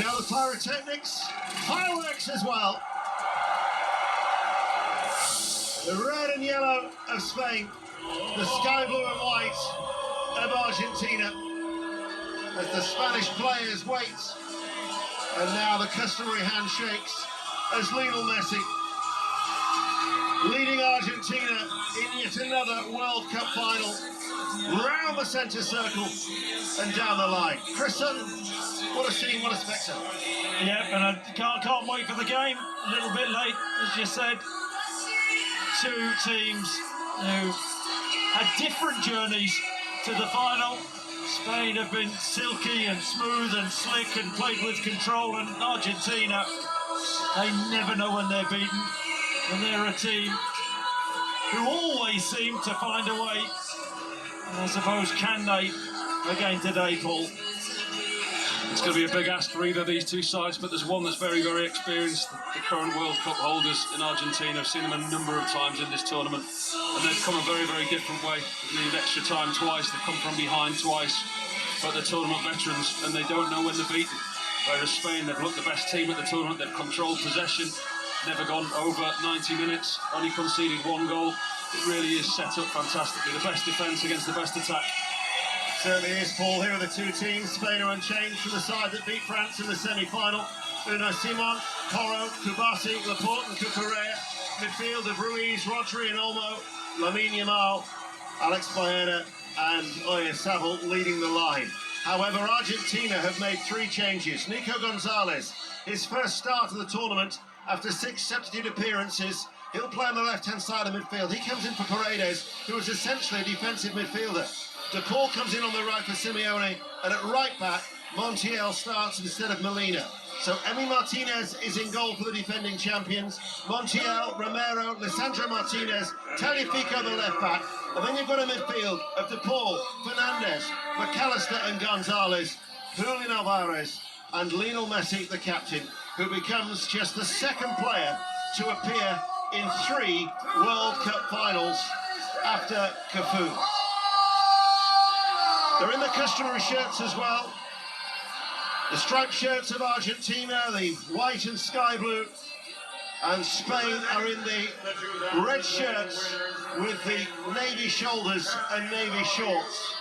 Now the pyrotechnics, fireworks as well. The red and yellow of Spain, the sky blue and white of Argentina, as the Spanish players wait. And now the customary handshakes as Lionel Messi, leading Argentina in yet another World Cup final, round the centre circle and down the line. Chris Sutton, what a scene, what a spectacle. Yeah, and I can't wait for the game. A little bit late, as you said. Two teams who had different journeys to the final. Spain have been silky and smooth and slick and played with control, and Argentina, they never know when they're beaten, and they're a team who always seem to find a way. And I suppose, can they again today, Paul? It's going to be a big ask for either of these two sides, but there's one that's very, very experienced. The current World Cup holders in Argentina. I've seen them a number of times in this tournament, and they've come a very, very different way. They've needed extra time twice, they've come from behind twice, but they're tournament veterans, and they don't know when they're beaten. Whereas Spain, they've looked the best team at the tournament, they've controlled possession, never gone over 90 minutes, only conceded one goal. It really is set up fantastically. The best defence against the best attack. Certainly is, Paul. Here are the two teams. Spain are unchanged from the side that beat France in the semi-final. Unai Simon, Corro, Kubasi, Laporte and Cucurella. Midfield of Ruiz, Rodri and Olmo, Lamine Yamal, Alex Baena and Oyarzabal leading the line. However, Argentina have made three changes. Nico Gonzalez, his first start of the tournament after 6 substitute appearances. He'll play on the left-hand side of midfield. He comes in for Paredes, who is essentially a defensive midfielder. De Paul comes in on the right for Simeone, and at right back, Montiel starts instead of Molina. So Emi Martinez is in goal for the defending champions. Montiel, Romero, Lisandro Martinez, Tagliafico the left back, and then you've got a midfield of De Paul, Fernandez, McAllister and Gonzalez, Julian Alvarez and Lionel Messi, the captain, who becomes just the second player to appear in 3 World Cup finals after Cafu. They're in the customary shirts as well. The striped shirts of Argentina, the white and sky blue, and Spain are in the red shirts with the navy shoulders and navy shorts.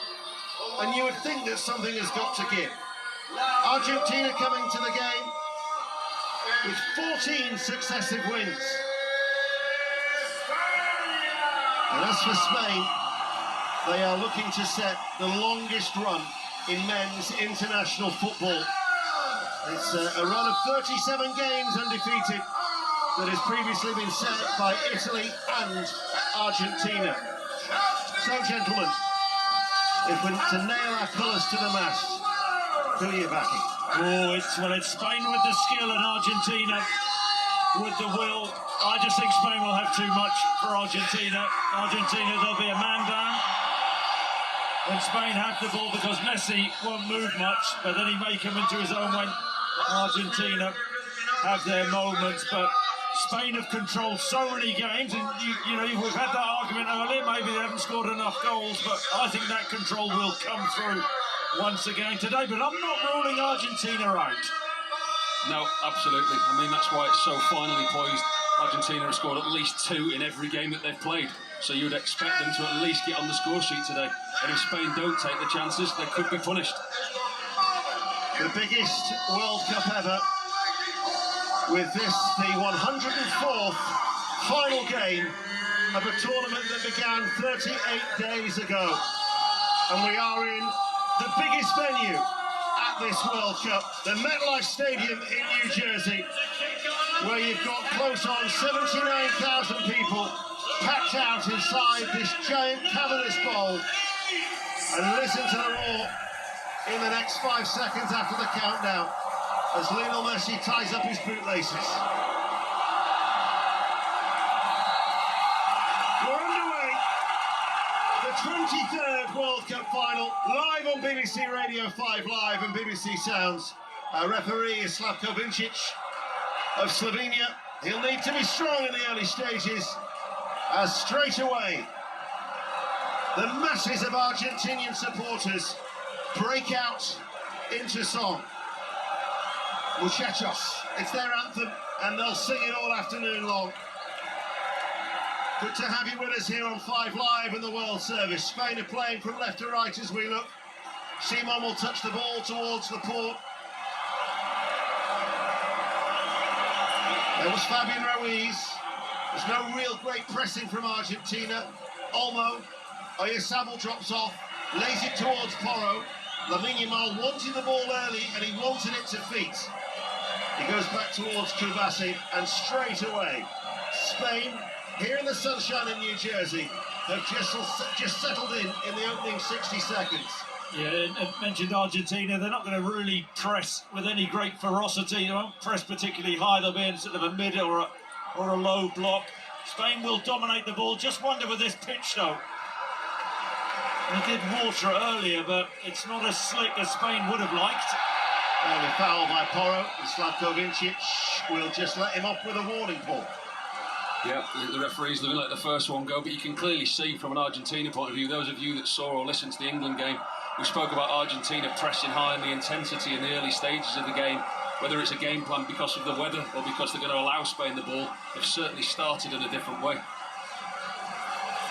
And you would think that something has got to give. Argentina coming to the game with 14 successive wins. And as for Spain, they are looking to set the longest run in men's international football. It's a run of 37 games undefeated that has previously been set by Italy and Argentina. So, gentlemen, if we're to nail our colours to the mast, who are you backing? Oh, it's Spain with the skill and Argentina with the will. I just think Spain will have too much for Argentina. Argentina, there'll be a man down when Spain have the ball because Messi won't move much, but then he may come into his own when Argentina have their moments. But Spain have controlled so many games, and you know, we've had that argument earlier, maybe they haven't scored enough goals, but I think that control will come through once again today. But I'm not ruling Argentina out. No, absolutely. I mean, that's why it's so finely poised. Argentina have scored at least 2 in every game that they've played, so you'd expect them to at least get on the score sheet today. And if Spain don't take the chances, they could be punished. The biggest World Cup ever, with this the 104th final game of a tournament that began 38 days ago. And we are in the biggest venue at this World Cup, the MetLife Stadium in New Jersey, where you've got close on 79,000 people packed out inside this giant cavernous bowl. And listen to the roar in the next 5 seconds after the countdown as Lionel Messi ties up his bootlaces. We're underway. The 23rd World Cup final, live on BBC Radio 5 Live and BBC Sounds. Our referee is Slavko Vincic of Slovenia. He'll need to be strong in the early stages, as straight away the masses of Argentinian supporters break out into song. Muchachos, it's their anthem, and they'll sing it all afternoon long. Good to have you with us here on 5 Live in the World Service. Spain are playing from left to right as we look. Simon will touch the ball towards Laporte. There was Fabian Ruiz. There's no real great pressing from Argentina. Olmo, Oyarzabal drops off, lays it towards Porro. Lamine Yamal wanted the ball early and he wanted it to feet. He goes back towards Kubasi and straight away, Spain, here in the sunshine in New Jersey, have just settled in the opening 60 seconds. Yeah, and mentioned Argentina, they're not going to really press with any great ferocity. They won't press particularly high, they'll be in sort of a mid or a low block. Spain will dominate the ball. Just wonder with this pitch though. They did water it earlier, but it's not as slick as Spain would have liked. Early foul by Porro, and Slavko Vincic will just let him off with a warning ball. Yeah, the referee's looking like the first one go, but you can clearly see from an Argentina point of view, those of you that saw or listened to the England game, we spoke about Argentina pressing high and the intensity in the early stages of the game. Whether it's a game plan because of the weather or because they're going to allow Spain the ball, they've certainly started in a different way.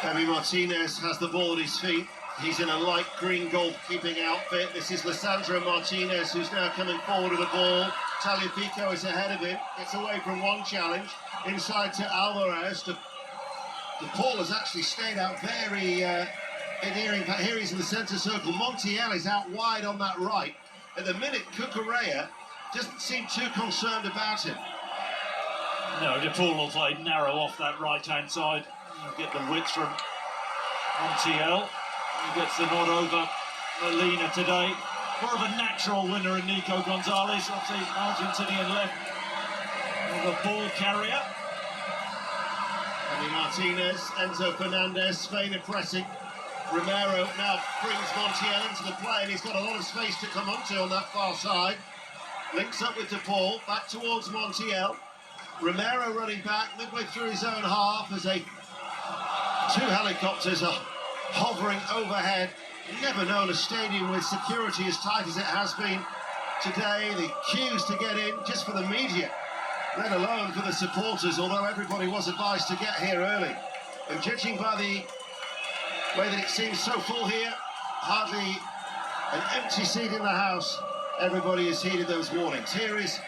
Emi Martinez has the ball at his feet. He's in a light green goalkeeping outfit. This is Lisandro Martinez, who's now coming forward with the ball. Tagliafico is ahead of him. Gets away from one challenge. Inside to Alvarez. The ball has actually stayed out very endearing. Here he's in the centre circle. Montiel is out wide on that right. At the minute, Cucurella doesn't seem too concerned about him. No, De Paul will play narrow off that right-hand side. He'll get the width from Montiel. He gets the nod over Molina today. More of a natural winner in Nico Gonzalez, off the Argentinian left. The ball carrier. Emi Martinez, Enzo Fernandez, Spain are pressing. Romero now brings Montiel into the play, and he's got a lot of space to come onto on that far side. Links up with De Paul, back towards Montiel. Romero running back midway through his own half as two helicopters are hovering overhead. Never known a stadium with security as tight as it has been today. The queues to get in just for the media, let alone for the supporters, although everybody was advised to get here early. And judging by the way that it seems so full here, hardly an empty seat in the house, everybody has heeded those warnings. Here is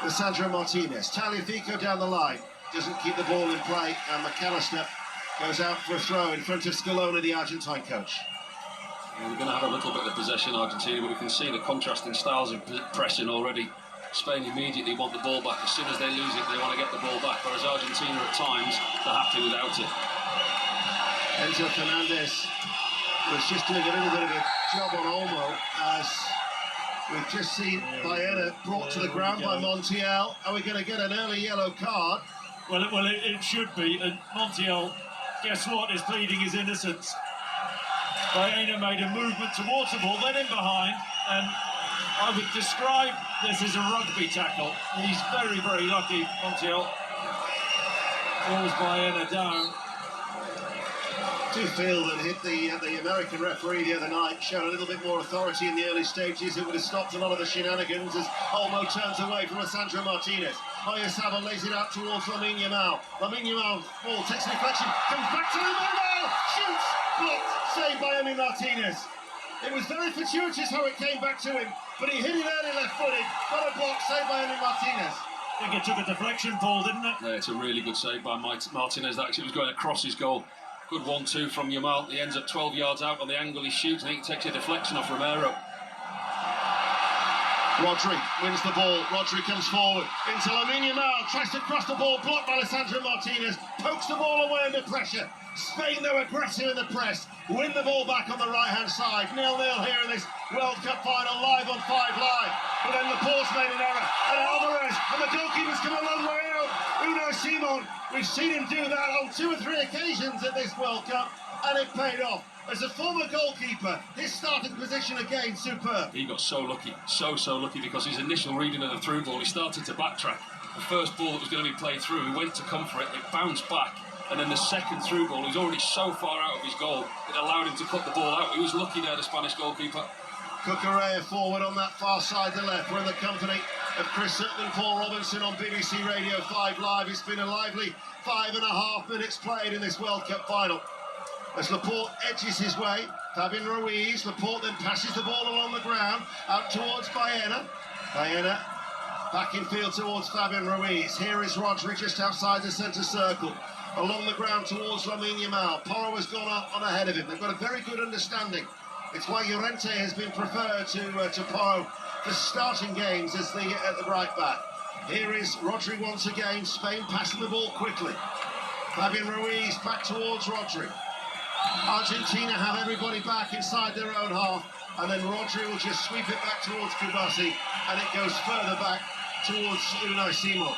Lisandro Martinez. Tagliafico down the line, doesn't keep the ball in play, and McAllister goes out for a throw in front of Scaloni, the Argentine coach. Yeah, we're going to have a little bit of possession, Argentina, but we can see the contrasting styles of pressing already. Spain immediately want the ball back. As soon as they lose it, they want to get the ball back, whereas Argentina at times, they're happy without it. Enzo Fernandez was just doing a little bit of a job on Olmo, as we've just seen Baena brought to the ground by Montiel. Are we going to get an early yellow card? Well, it should be. And Montiel, guess what, is pleading his innocence. Baena made a movement towards the ball, then in behind, and I would describe this as a rugby tackle. He's very, very lucky, Montiel. Pulls Baena down. I do feel that hit the American referee the other night, showed a little bit more authority in the early stages. It would have stopped a lot of the shenanigans as Olmo turns away from Lisandro Martinez. Oyarzabal lays it out towards Lamine Yamal. Lamine Yamal, ball takes a deflection, comes back to Yamal, shoots, blocked, saved by Emi Martinez. It was very fortuitous how it came back to him, but he hit it early left-footed, got a block, saved by Emi Martinez. I think it took a deflection, Paul, didn't it? Yeah, it's a really good save by Martinez. That actually was going across his goal. Good 1-2 from Yamal. He ends up 12 yards out on the angle he shoots. I think he takes a deflection off Romero. Rodri wins the ball. Rodri comes forward into Lamine Yamal, tries to cross the ball, blocked by Lisandro Martinez, pokes the ball away under pressure. Spain, though, aggressive in the press, win the ball back on the right-hand side. 0-0 here in this World Cup final, live on 5 Live. But then Laporte's made an error, and Alvarez, and the goalkeeper's come a long way out. Simon, we've seen him do that on 2 or 3 occasions at this World Cup, and it paid off. As a former goalkeeper, his starting position again, superb. He got so lucky, so lucky, because his initial reading of the through ball, he started to backtrack. The first ball that was going to be played through, he went to come for it, it bounced back, and then the second through ball, he was already so far out of his goal, it allowed him to cut the ball out. He was lucky there, the Spanish goalkeeper. Cucurella forward on that far side, the left. We're in the company of Chris Sutton and Paul Robinson on BBC Radio 5 Live. It's been a lively 5.5 minutes played in this World Cup final. As Laporte edges his way, Fabian Ruiz, Laporte then passes the ball along the ground, out towards Baena. Baena back in field towards Fabian Ruiz. Here is Rodri just outside the centre circle. Along the ground towards Lamine Yamal. Porro has gone on ahead of him. They've got a very good understanding. It's why Llorente has been preferred to Porro for starting games as at the right back. Here is Rodri once again. Spain passing the ball quickly. Fabian Ruiz back towards Rodri. Argentina have everybody back inside their own half, and then Rodri will just sweep it back towards Kubasi, and it goes further back towards Unai Simon.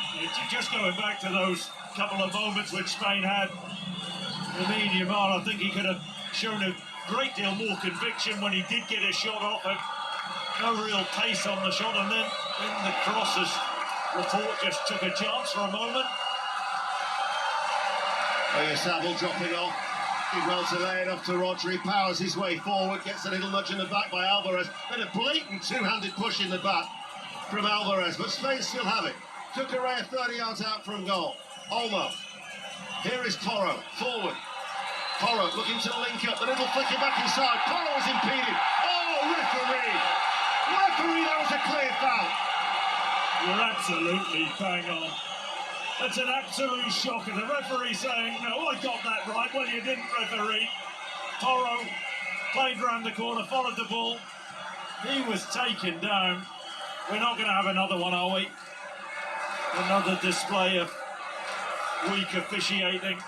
Just going back to those couple of moments which Spain had, Lamine Yamal, I think he could have shown a great deal more conviction when he did get a shot off. No real pace on the shot, and then in the crosses, Laporte just took a chance for a moment. Oyarzabal dropping off. Did well to lay it off to Rodri, powers his way forward, gets a little nudge in the back by Alvarez, then a blatant two-handed push in the back from Alvarez, but Spain still have it. Cucurella 30 yards out from goal. Olmo. Here is Porro, forward. Porro looking to link up, the little flicker back inside. Porro is impeded. Oh, referee! Referee, that was a clear foul. You're absolutely bang on. That's an absolute shocker. The referee saying, no, I got that right. Well, you didn't, referee. Porro played round the corner, followed the ball. He was taken down. We're not going to have another one, are we? Another display of weak officiating.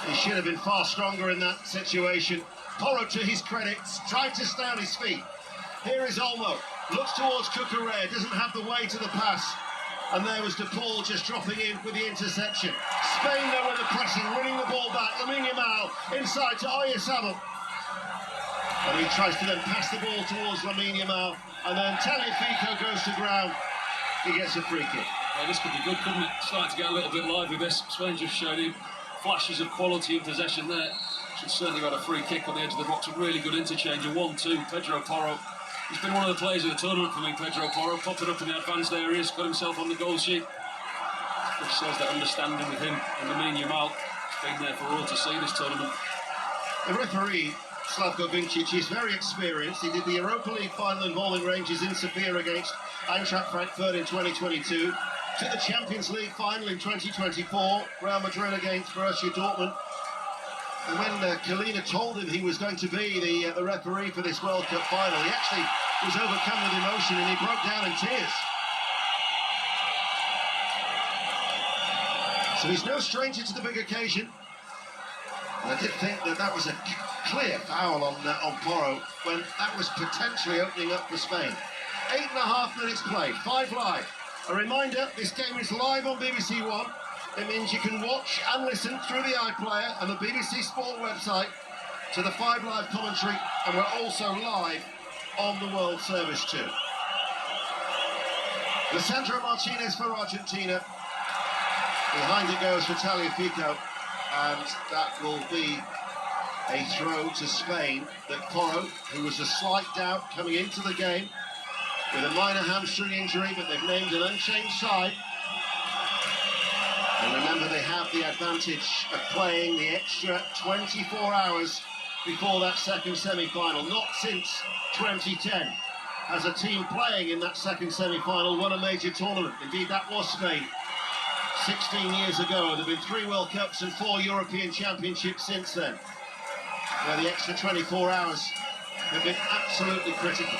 He should have been far stronger in that situation. Porro, to his credit, tried to stay on his feet. Here is Olmo. Looks towards Cucurella, doesn't have the way to the pass. And there was De Paul just dropping in with the interception. Spain though with the pressing, winning the ball back. Lamine Yamal inside to Oyarzabal. And he tries to then pass the ball towards Lamine Yamal. And then Tagliafico goes to ground. He gets a free kick. Yeah, this could be good, couldn't it? Starting to get a little bit live with this. Spain just showed him flashes of quality and possession there. Should certainly have had a free kick on the edge of the box. A really good interchange, a 1-2. Pedro Porro. He's been one of the players of the tournament for me, Pedro Porro, popping up in the advanced areas, got himself on the goal sheet, which shows that understanding with him and Lamine Yamal. It's been there for all to see this tournament. The referee, Slavko Vincic, is very experienced. He did the Europa League final involving Rangers in Sofia against Eintracht Frankfurt in 2022, to the Champions League final in 2024, Real Madrid against Borussia Dortmund. And when Kalina told him he was going to be the referee for this World Cup final, he actually was overcome with emotion and he broke down in tears. So he's no stranger to the big occasion. And I did think that was a clear foul on Porro when that was potentially opening up for Spain. 8.5 minutes played, 5 live. A reminder, this game is live on BBC One. It means you can watch and listen through the iPlayer and the BBC Sport website to the 5 Live commentary, and we're also live on the World Service too. Lisandro Martinez for Argentina. Behind it goes for Tagliafico, and that will be a throw to Spain that Porro, who was a slight doubt coming into the game with a minor hamstring injury, but they've named an unchanged side. And remember, they have the advantage of playing the extra 24 hours before that second semi-final. Not since 2010 has a team playing in that second semi-final won a major tournament. Indeed, that was Spain 16 years ago. There have been 3 World Cups and 4 European Championships since then, where the extra 24 hours have been absolutely critical.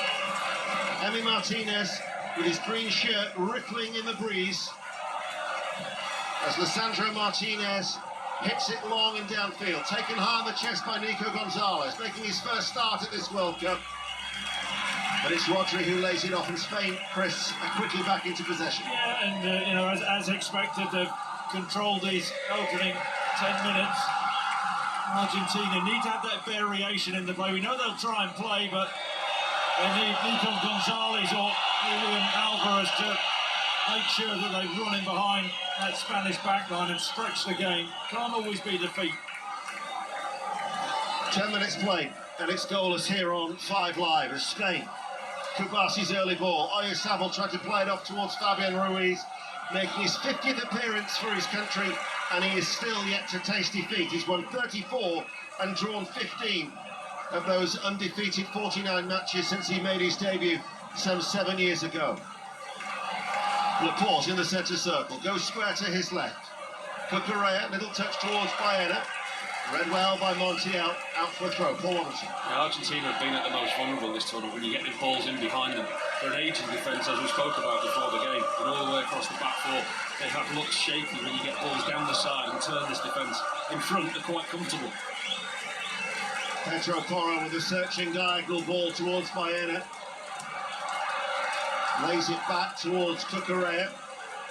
Emi Martinez with his green shirt rippling in the breeze as Lisandro Martinez hits it long and downfield, taken high on the chest by Nico Gonzalez, making his first start at this World Cup. But it's Rodri who lays it off, and Spain, Chris, are quickly back into possession. Yeah, and you know, as expected, they've controlled these opening 10 minutes. Argentina need to have that variation in the play. We know they'll try and play, but they need Nico Gonzalez or Julian Alvarez to make sure that they run in behind that Spanish backline and stretch the game. Can't always be defeat. 10 minutes played, and it's goalless here on 5 Live as Spain Kubasi's early ball. Oyarzabal tried to play it off towards Fabian Ruiz, making his 50th appearance for his country, and he is still yet to taste defeat. He's won 34 and drawn 15 of those undefeated 49 matches since he made his debut some 7 years ago. Laporte in the centre circle, goes square to his left. Cucurella, little touch towards Baena. Read well by Montiel, out for a throw. Paul Robinson. Yeah, Argentina have been at the most vulnerable this tournament when you get the balls in behind them. They're an aging defence, as we spoke about before the game, and all the way across the back four. They have looked shaky when you get balls down the side and turn this defence. In front, they're quite comfortable. Pedro Porro with a searching diagonal ball towards Baena. Lays it back towards Cucurella.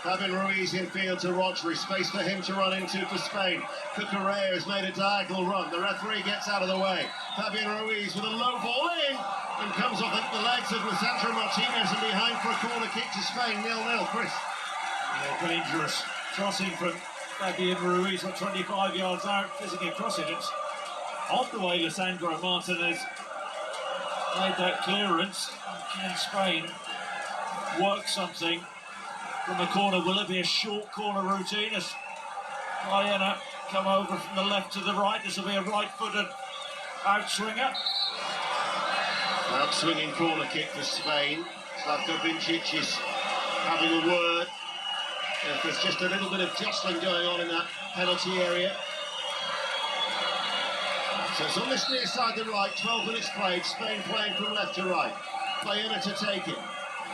Fabian Ruiz in field to Rodri, space for him to run into for Spain. Cucurella has made a diagonal run, the referee gets out of the way. Fabian Ruiz with a low ball in, and comes off the legs of Lisandro Martinez and behind for a corner kick to Spain, 0-0. Chris. Yeah, dangerous crossing from Fabian Ruiz, 25 yards out, fizzing across it. It's off the way Lisandro Martinez made that clearance. Can Spain work something from the corner? Will it be a short corner routine as Baena come over from the left to the right? This will be a right-footed outswinger. Out-swinging corner kick for Spain. Slavko Vincic is having a word. There's just a little bit of jostling going on in that penalty area. So it's on this near side the right, 12 minutes played, Spain playing from left to right. Baena to take it.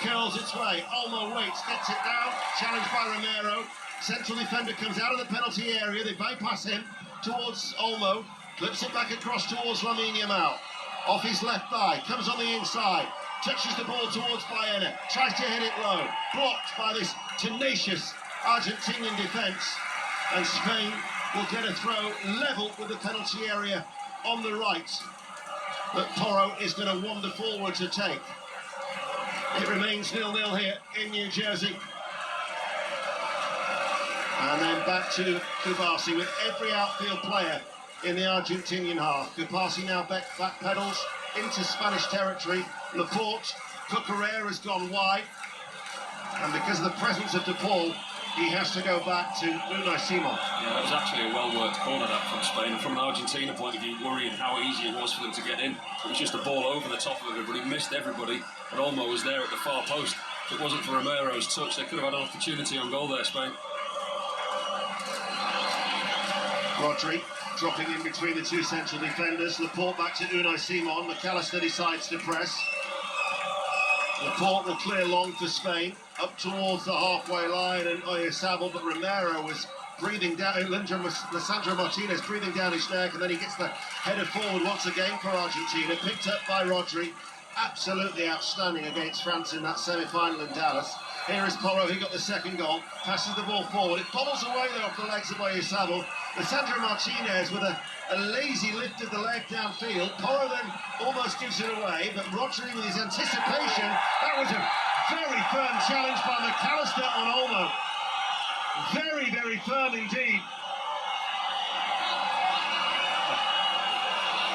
Curls its way, Olmo waits, gets it down, challenged by Romero. Central defender comes out of the penalty area, they bypass him towards Olmo, flips it back across towards Lamine Yamal. Off his left thigh, comes on the inside, touches the ball towards Baena, tries to hit it low, blocked by this tenacious Argentinian defence, and Spain will get a throw level with the penalty area on the right that Porro is going to wander forward to take. It remains 0-0 here in New Jersey. And then back to Kubasi with every outfield player in the Argentinian half. Kubasi now backpedals into Spanish territory. Laporte, Cucurella has gone wide. And because of the presence of De Paul, he has to go back to Unai Simon. Yeah, that was actually a well-worked corner, that, from Spain. And from an Argentina point of view, worrying how easy it was for them to get in. It was just a ball over the top of everybody, missed everybody, and Olmo was there at the far post. If it wasn't for Romero's touch, they could have had an opportunity on goal there, Spain. Rodri dropping in between the two central defenders. Laporte back to Unai Simon. McAllister decides to press. Laporte will clear long for Spain, up towards the halfway line, and Oyarzabal, but Romero was breathing down, Lisandro Martinez breathing down his neck, and then he gets the header forward once again for Argentina, picked up by Rodri. Absolutely outstanding against France in that semi-final in Dallas. Here is Porro, he got the second goal, passes the ball forward, it bobbles away though off the legs of Oyarzabal. Lisandro Martinez with a lazy lift of the leg downfield. Porro then almost gives it away, but Rodri with his anticipation, that was a very firm challenge by McAllister on Olmo. Very, very firm indeed.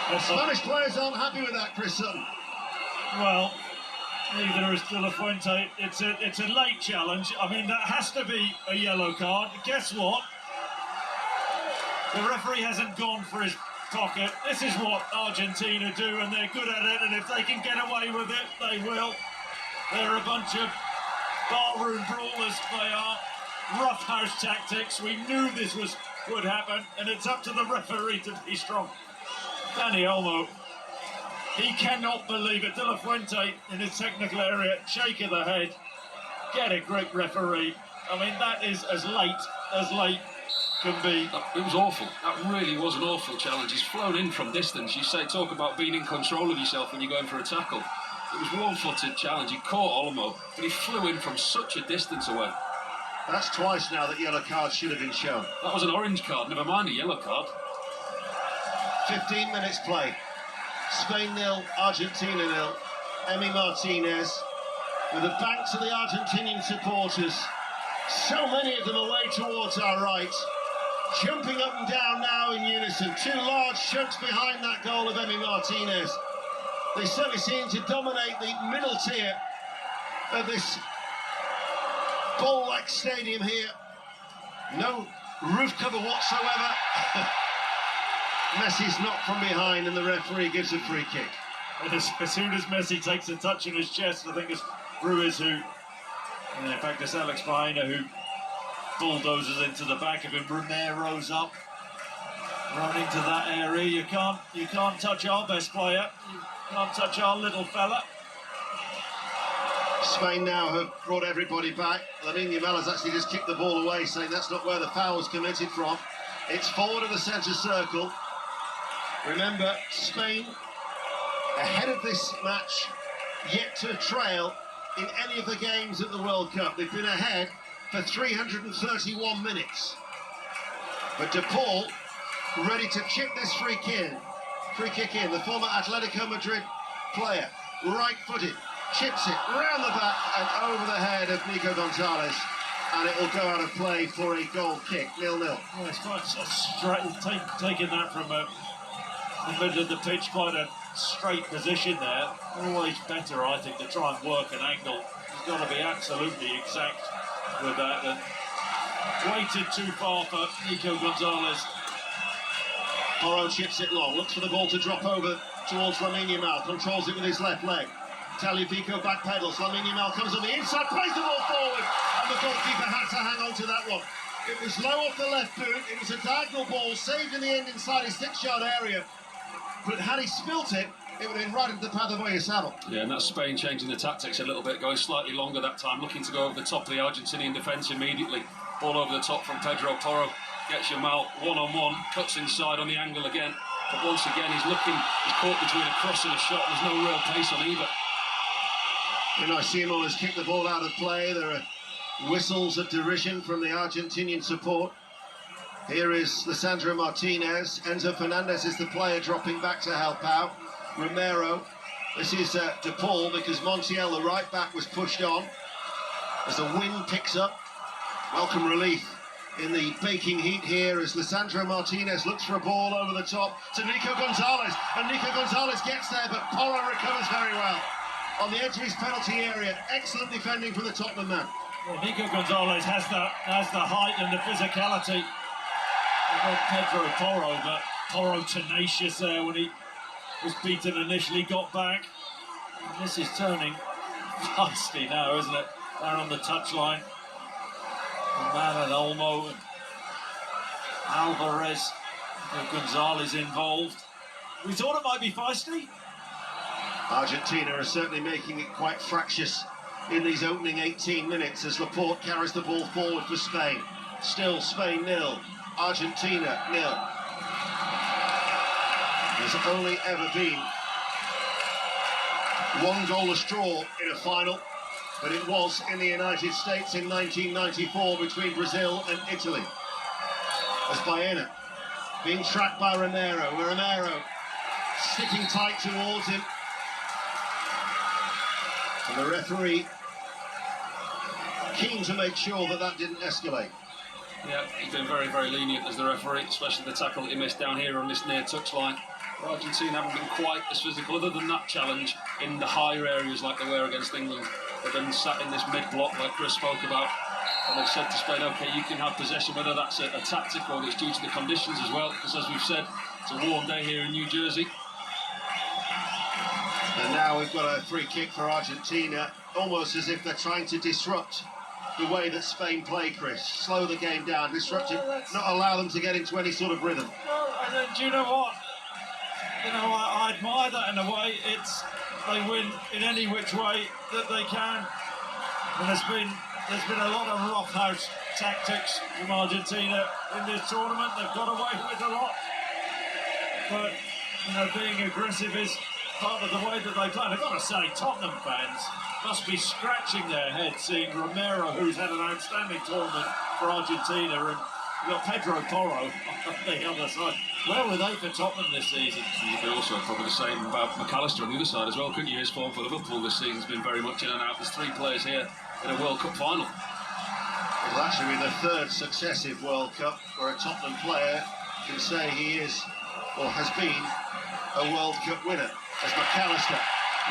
The Spanish players aren't happy with that, Chris Sutton. Well, neither is De La Fuente. It's a late challenge. I mean, that has to be a yellow card. Guess what? The referee hasn't gone for his pocket. This is what Argentina do, and they're good at it, and if they can get away with it, they will. They're a bunch of barroom brawlers, they are. Roughhouse tactics. We knew this would happen, and it's up to the referee to be strong. Dani Olmo, he cannot believe it. De La Fuente in his technical area, shake of the head. Get a grip, referee. I mean, that is as late can be. It was awful. That really was an awful challenge. He's flown in from distance. You talk about being in control of yourself when you're going for a tackle. It was one-footed challenge. He caught Olmo, but he flew in from such a distance away. That's twice now that yellow cards should have been shown. That was an orange card, never mind a yellow card. 15 minutes play. Spain 0, Argentina 0. Emi Martinez with the backs of the Argentinian supporters. So many of them away towards our right. Jumping up and down now in unison. Two large chunks behind that goal of Emi Martinez. They certainly seem to dominate the middle tier of this bowl-like stadium here. No roof cover whatsoever. Messi's knocked from behind and the referee gives a free kick. And as soon as Messi takes a touch on his chest, I think it's Ruiz who, and in fact it's Alex Baena who bulldozes into the back of him. Romero's up, running to that area. You can't touch our best player. You can't touch our little fella. Spain now have brought everybody back. Lamine Yamal has actually just kicked the ball away, saying that's not where the foul was committed from. It's forward of the centre circle. Remember, Spain, ahead of this match, yet to trail in any of the games at the World Cup. They've been ahead for 331 minutes. But De Paul, ready to chip this free kick in. The former Atletico Madrid player, right-footed, chips it round the back and over the head of Nico Gonzalez, and it will go out of play for a goal kick, 0-0. Well, it's quite straight, taking that from the middle of the pitch, quite a straight position there. Always better, I think, to try and work an angle. He's got to be absolutely exact with that. And waited too far for Nico Gonzalez. Porro chips it long, looks for the ball to drop over towards Lamine Yamal, controls it with his left leg. Tagliafico backpedals, Lamine Yamal comes on the inside, plays the ball forward, and the goalkeeper had to hang on to that one. It was low off the left boot, it was a diagonal ball, saved in the end inside his 6-yard area, but had he spilt it, it would have been right into the path of Oyarzabal. Yeah, and that's Spain changing the tactics a little bit, going slightly longer that time, looking to go over the top of the Argentinian defence immediately. Ball over the top from Pedro Porro, gets Yamal one-on-one, cuts inside on the angle again, but once again he's caught between a cross and a shot. There's no real pace on either. Simon has kicked the ball out of play. There are whistles of derision from the Argentinian support. Here is Lisandro Martinez. Enzo Fernandez is the player dropping back to help out. Romero. This is De Paul, because Montiel, the right back, was pushed on. As the wind picks up, welcome relief in the baking heat here as Lisandro Martinez looks for a ball over the top to Nico Gonzalez. And Nico Gonzalez gets there, but Porro recovers very well. On the edge of his penalty area, excellent defending from the Tottenham man. Well, Nico Gonzalez has the height and the physicality of Pedro Porro, but Porro tenacious there when he was beaten initially, got back. And this is turning feisty now, isn't it? Down on the touchline. Man and Olmo and Alvarez, Gonzalez involved. We thought it might be feisty. Argentina are certainly making it quite fractious in these opening 18 minutes as Laporte carries the ball forward for Spain. Still Spain 0, Argentina 0. There's only ever been one goalless draw in a final, but it was in the United States in 1994 between Brazil and Italy. As Baena being tracked by Romero sticking tight towards him. And the referee keen to make sure that didn't escalate. Yeah, he's been very, very lenient as the referee, especially the tackle that he missed down here on this near touchline. Argentina haven't been quite as physical, other than that challenge in the higher areas like they were against England. They've been sat in this mid-block like Chris spoke about, and they've said to Spain, OK, you can have possession, whether that's a tactic or it's due to the conditions as well, because as we've said, it's a warm day here in New Jersey. And now we've got a free kick for Argentina, almost as if they're trying to disrupt the way that Spain play, Chris. Slow the game down, disrupt it, not allow them to get into any sort of rhythm. Well, and then, do you know what? I admire that in a way. They win in any which way that they can. And there's been a lot of roughhouse tactics from Argentina in this tournament. They've got away with a lot. But being aggressive is part of the way that they play. And I've got to say, Tottenham fans must be scratching their heads seeing Romero, who's had an outstanding tournament for Argentina, and you've got Pedro Porro on the other side. Where were they for Tottenham this season? You could also probably the same about McAllister on the other side as well, couldn't you? His form for Liverpool this season's been very much in and out. There's 3 players here in a World Cup final. It'll actually be the 3rd successive World Cup where a Tottenham player can say he is, or has been, a World Cup winner. as McAllister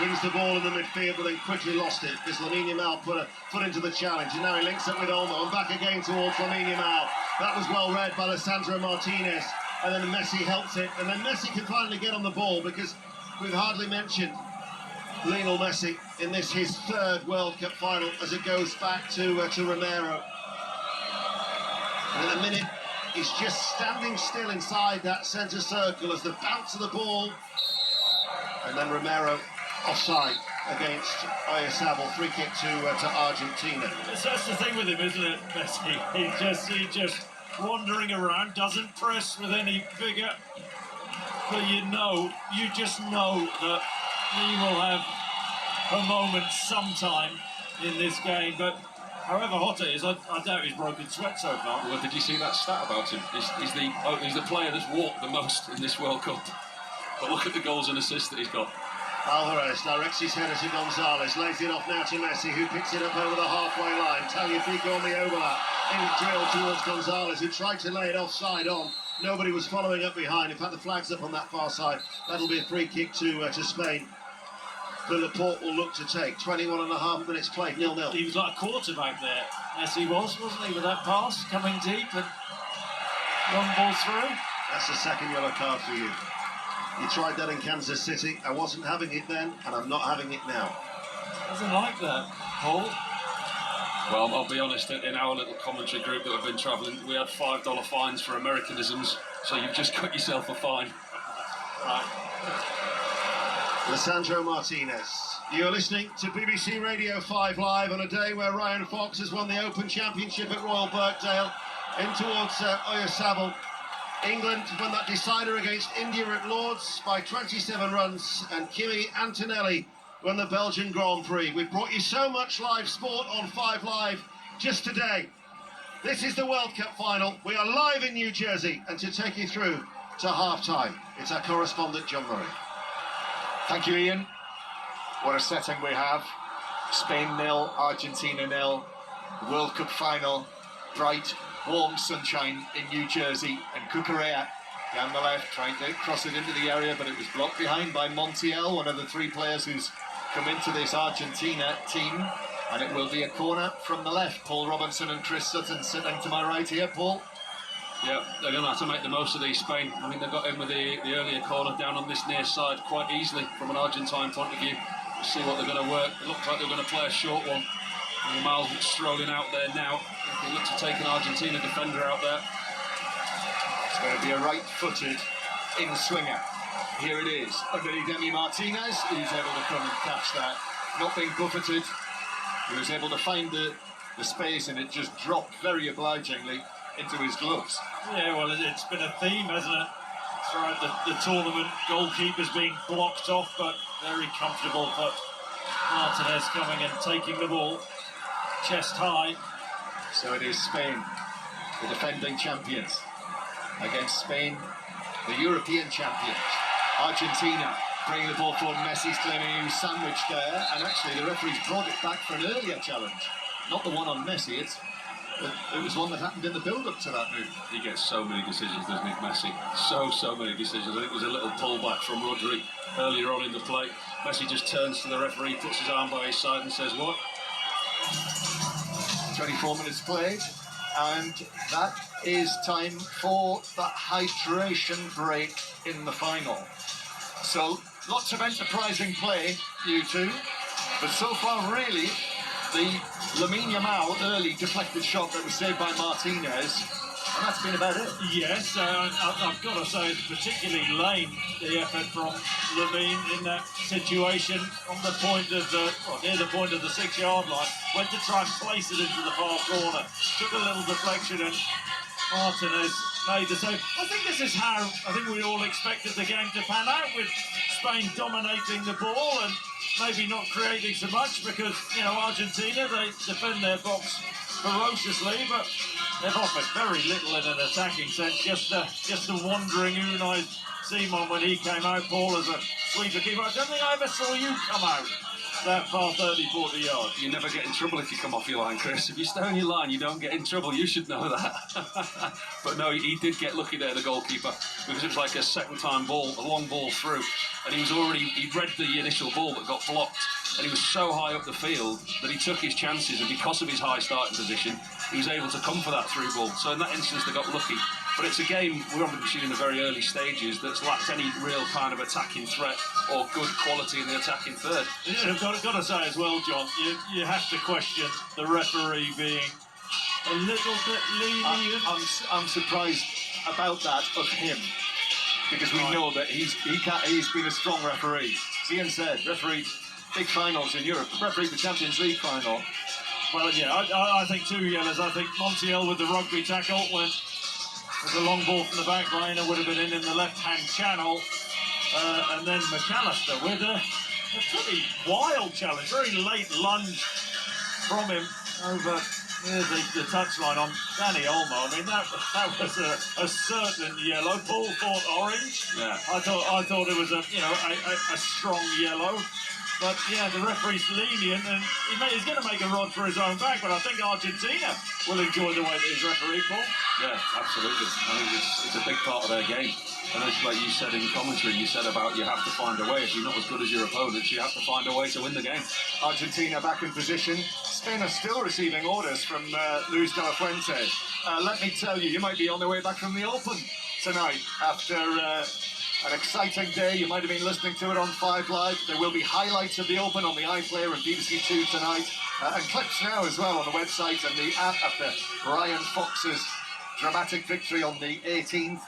wins the ball in the midfield but then quickly lost it because Lamine Yamal put a foot into the challenge, and now he links up with Olmo and back again towards Lamine Yamal. That was well read by Lisandro Martinez, and then Messi helps it, and then Messi can finally get on the ball because we've hardly mentioned Lionel Messi in this, his third World Cup final, as it goes back to Romero. And in a minute, he's just standing still inside that centre circle as the bounce of the ball, and then Romero offside against Oyarzabal, free kick to Argentina. That's the thing with him, isn't it, Messi? He just wandering around, doesn't press with any vigour, but you just know that he will have a moment sometime in this game. But however hot it is, I doubt he's broken sweat so far. Well, did you see that stat about him? He's the player that's walked the most in this World Cup. But look at the goals and assists that he's got. Alvarez directs his header to Gonzalez, lays it off now to Messi, who picks it up over the halfway line. Tagliafico on the overlap, in drill towards Gonzalez, who tried to lay it offside on. Nobody was following up behind. In fact, the flag's up on that far side. That'll be a free kick to Spain. The Laporte will look to take. 21 and a half minutes played, 0-0. He was like a quarterback there, Messi wasn't he, with that pass, coming deep and long ball through. That's the second yellow card for you. You tried that in Kansas City. I wasn't having it then, and I'm not having it now. Doesn't like that, Paul. Well, I'll be honest, in our little commentary group that have been travelling, we had $5 fines for Americanisms, so you've just got yourself a fine. Right. Lisandro Martinez. You're listening to BBC Radio 5 Live on a day where Ryan Fox has won the Open Championship at Royal Birkdale. In towards Oyarzabal. England won that decider against India at Lord's by 27 runs, and Kimi Antonelli won the Belgian Grand Prix. We've brought you so much live sport on 5 Live just today. This is the World Cup final. We are live in New Jersey, and to take you through to half-time, it's our correspondent John Murray. Thank you, Ian. What a setting we have. Spain 0, Argentina 0. The World Cup final. Bright, warm sunshine in New Jersey, and Cucurella down the left trying to cross it into the area, but it was blocked behind by Montiel, one of the 3 players who's come into this Argentina team, and it will be a corner from the left. Paul Robinson and Chris Sutton sitting to my right here. Paul? Yeah, they're going to have to make the most of these, Spain. I mean, they got in with the earlier corner down on this near side quite easily from an Argentine point of view. We'll see what they're going to work. It looks like they're going to play a short one. Miles strolling out there now. They look to take an Argentina defender out there. It's going to be a right-footed in-swinger. Here it is, underneath Emi Martinez, who's able to come and catch that. Not being buffeted, he was able to find the space, and it just dropped very obligingly into his gloves. Yeah, well, it's been a theme, hasn't it, throughout the tournament. Goalkeepers being blocked off, but very comfortable for Martinez coming and taking the ball chest high. So it is Spain, the defending champions, against Spain, the European champions. Argentina bringing the ball forward. Messi's claiming he was sandwiched there, and actually the referee's brought it back for an earlier challenge. Not the one on Messi, it was one that happened in the build-up to that move. He gets so many decisions, doesn't he, Messi? So many decisions. I think it was a little pullback from Rodri earlier on in the play. Messi just turns to the referee, puts his arm by his side and says, what? 24 minutes played, and that is time for the hydration break in the final. So, lots of enterprising play, you two, but so far really, the Lamine Yamal early deflected shot that was saved by Martinez, and that's been about it. Yes, I've got to say it's particularly lame, the effort from Lamine in that situation on the point of near the point of the 6-yard line. Went to try and place it into the far corner, took a little deflection, and Martinez made the save. I think this is how we all expected the game to pan out, with Spain dominating the ball and maybe not creating so much, because Argentina, they defend their box ferociously, but they've offered very little in an attacking sense. Just the wandering Unai Simon when he came out, Paul, as a sweeper keeper. I don't think I ever saw you come out that far, 30, 40 yards. You never get in trouble if you come off your line, Chris. If you stay on your line, you don't get in trouble. You should know that. But no, he did get lucky there, the goalkeeper, because it was like a second-time ball, a long ball through, and he'd read the initial ball that got blocked, and he was so high up the field that he took his chances, and because of his high starting position, he was able to come for that through ball. So in that instance, they got lucky. But it's a game, we're obviously in the very early stages, that's lacked any real kind of attacking threat or good quality in the attacking third. Yeah, I've got to say as well, John, you have to question the referee being a little bit lenient. I'm surprised about that of him, because we know that he's been a strong referee. As Ian said, referee big finals in Europe, referee the Champions League final. Well, yeah, I think 2 yellows. I think Montiel with the rugby tackle when there's a long ball from the back line, it would have been in the left-hand channel. And then McAllister with a pretty wild challenge, very late lunge from him over near the touchline on Danny Olmo. I mean, that was a certain yellow. Paul thought orange. Yeah. I thought it was a strong yellow. But yeah, the referee's lenient, and he's going to make a rod for his own back. But I think Argentina will enjoy the way that his referee, Paul. Yeah, absolutely. I think it's a big part of their game. And as like you said in commentary, you said about you have to find a way. If you're not as good as your opponents, you have to find a way to win the game. Argentina back in position. Spain are still receiving orders from Luis de la Fuente. Let me tell you, you might be on the way back from the Open tonight after an exciting day. You might have been listening to it on 5 Live. There will be highlights of the Open on the iPlayer and BBC Two tonight, and clips now as well on the website and the app after Ryan Fox's dramatic victory on the 18th.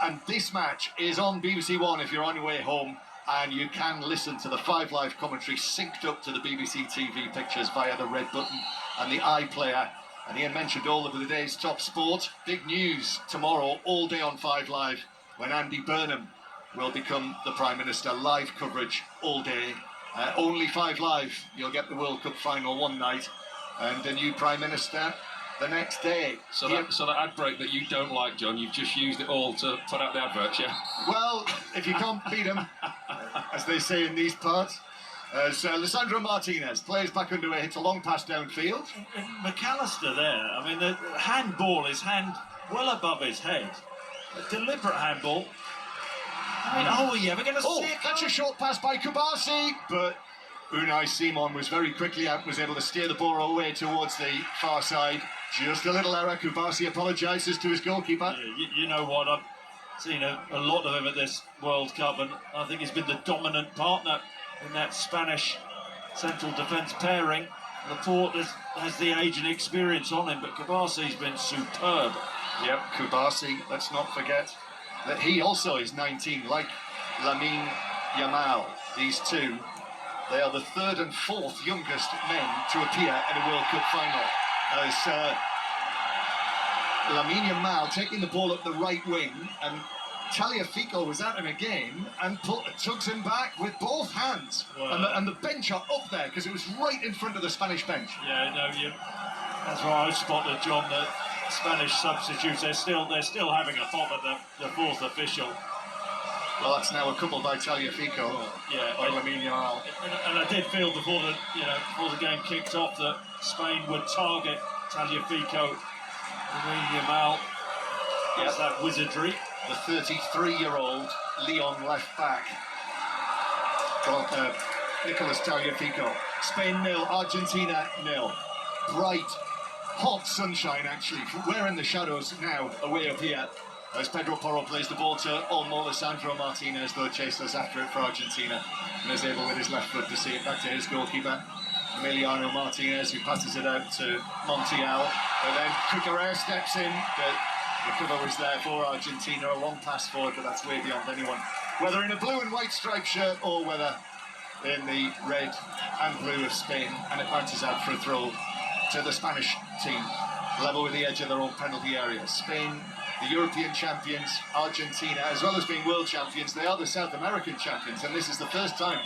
And this match is on BBC One if you're on your way home, and you can listen to the 5 Live commentary synced up to the BBC TV pictures via the red button and the iPlayer. And Ian mentioned all of the day's top sport. Big news tomorrow, all day on 5 Live, when Andy Burnham will become the Prime Minister. Live coverage all day. Only 5 Live. You'll get the World Cup final one night and the new Prime Minister the next day. So that ad break that you don't like, John, you've just used it all to put out the adverts, yeah? Well, if you can't beat them, as they say in these parts. So Lisandro Martinez plays back underway, hits a long pass downfield. McAllister there, I mean, the handball, his hand well above his head. A deliberate handball. I mean, are we ever going to see it? That's a short pass by Kubasi, but Unai Simon was very quickly out and was able to steer the ball all the way towards the far side. Just a little error. Kubasi apologises to his goalkeeper. Yeah, you know what? I've seen a lot of him at this World Cup, and I think he's been the dominant partner in that Spanish central defence pairing. Laporte has the age and experience on him, but Kubasi's been superb. Yep, Kubasi, let's not forget that he also is 19, like Lamine Yamal. These two, they are the 3rd and 4th youngest men to appear in a World Cup final. As Lamine Yamal taking the ball up the right wing, and Tagliafico was at him again and tugs him back with both hands. Wow. And the bench are up there because it was right in front of the Spanish bench. Yeah, no, that's why I spotted, John, that Spanish substitutes, they're still having a pop at the 4th official. Well, that's now a couple by Tagliafico. Yeah, by Lamine Yamal. And I did feel before the game kicked off that Spain would target Tagliafico. Lamine Yamal. That's that wizardry. The 33-year-old Leon left back. Nicolas Tagliafico. Spain 0, Argentina 0. Bright, hot sunshine actually. We're in the shadows now, away up here. As Pedro Porro plays the ball to Olmo. Lisandro Martinez though chases after it for Argentina and is able with his left foot to see it back to his goalkeeper Emiliano Martinez, who passes it out to Montiel, but then Cucurella steps in. The cover was there for Argentina, a long pass forward, but that's way beyond anyone, whether in a blue and white striped shirt or whether in the red and blue of Spain, and it bounces out for a throw to the Spanish team, level with the edge of their own penalty area. Spain, the European champions. Argentina, as well as being world champions, they are the South American champions, and this is the first time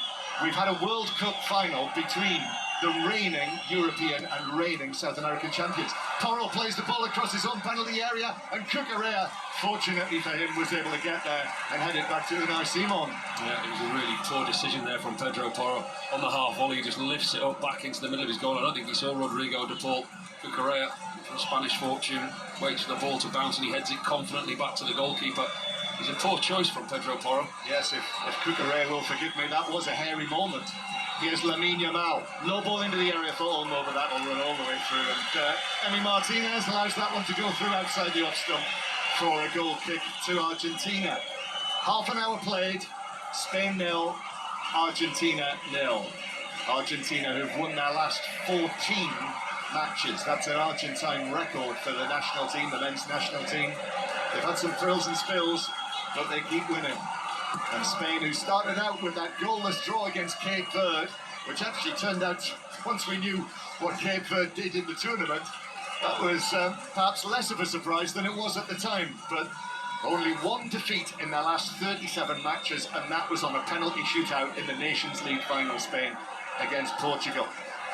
we've had a World Cup final between the reigning European and reigning South American champions. Toro plays the ball across his own penalty area, and Cucurella, fortunately for him, was able to get there and head it back to Unai Simon. Yeah, it was a really poor decision there from Pedro Porro. On the half volley, he just lifts it up back into the middle of his goal. I don't think he saw Rodrigo de Paul. Cucurella, from Spanish fortune, waits for the ball to bounce and he heads it confidently back to the goalkeeper. It's a poor choice from Pedro Porro. Yes, if Cucurella will forgive me, that was a hairy moment. Here's Lamine Yamal. Low ball into the area for Olmo, but that'll run all the way through. And Emi Martinez allows that one to go through outside the off stump for a goal kick to Argentina. Half an hour played, Spain 0, Argentina 0. Argentina, who've won their last 14 matches. That's an Argentine record for the national team, the men's national team. They've had some thrills and spills, but they keep winning. And Spain, who started out with that goalless draw against Cape Verde, which actually turned out, once we knew what Cape Verde did in the tournament, that was perhaps less of a surprise than it was at the time. But only one defeat in their last 37 matches, and that was on a penalty shootout in the Nations League final, Spain against Portugal.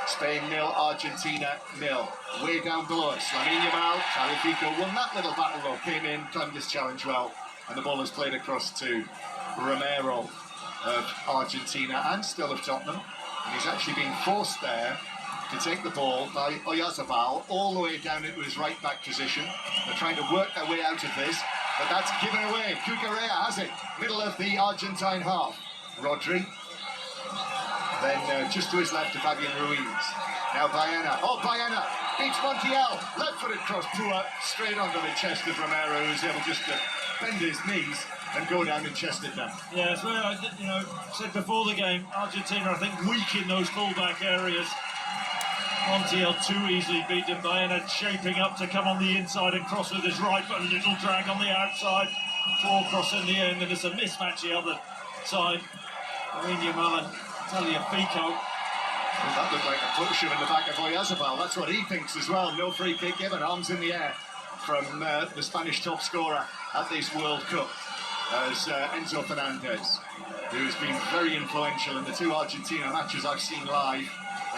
Spain 0, Argentina 0. Way down below us, Lamine Yamal, Tagliafico won that little battle though, came in, climbed his challenge well, and the ball is played across to Romero of Argentina and still of Tottenham. And he's actually been forced there to take the ball by Oyarzabal all the way down into his right back position. They're trying to work their way out of this, but that's given away. Cucurella has it, middle of the Argentine half. Rodri. Then just to his left to Fabian Ruiz. Now Baena. Oh, Baena beats Montiel. Left-footed cross, poor, straight onto the chest of Romero, who's able just to bend his knees and go down and chest it down. Yeah, as well, I said before the game, Argentina, I think, weak in those full-back areas. Montiel too easily beaten. Baena shaping up to come on the inside and cross with his right, but a little drag on the outside. Poor cross in the end, and it's a mismatch the other side. Lamine Yamal and Tagliafico. Well, that looked like a push him in the back of Oyarzabal. That's what he thinks as well. No free kick given, arms in the air from the Spanish top scorer at this World Cup, as Enzo Fernandez, who's been very influential in the two Argentina matches I've seen live,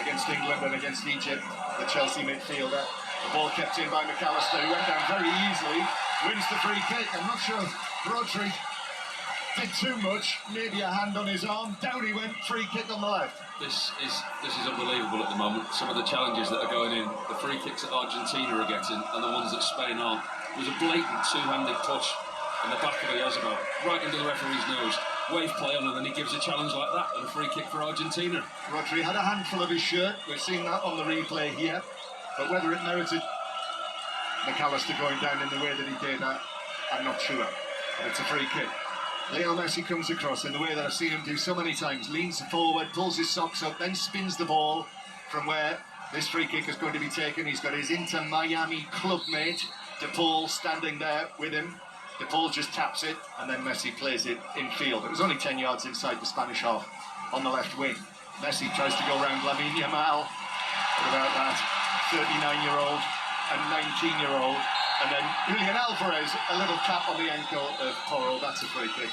against England and against Egypt, the Chelsea midfielder. The ball kept in by McAllister, who went down very easily, wins the free kick. I'm not sure Rodri did too much, maybe a hand on his arm, down he went, free kick on the left. This is unbelievable at the moment. Some of the challenges that are going in, the free kicks that Argentina are getting and the ones that Spain aren't. It was a blatant two-handed push in the back of Oyarzabal, right into the referee's nose. Wave play on, and then he gives a challenge like that and a free kick for Argentina. Rodri had a handful of his shirt. We've seen that on the replay here, but whether it merited McAllister going down in the way that he did, I'm not sure. But it's a free kick. Lionel Messi comes across in the way that I've seen him do so many times, leans forward, pulls his socks up, then spins the ball from where this free kick is going to be taken. He's got his Inter Miami clubmate De Paul standing there with him. De Paul just taps it, and then Messi plays it in field. It was only 10 yards inside the Spanish half on the left wing. Messi tries to go round Lamine Yamal. What about that? 39-year-old and 19-year-old. And then Julian Alvarez, a little tap on the ankle of Porro. That's a free kick.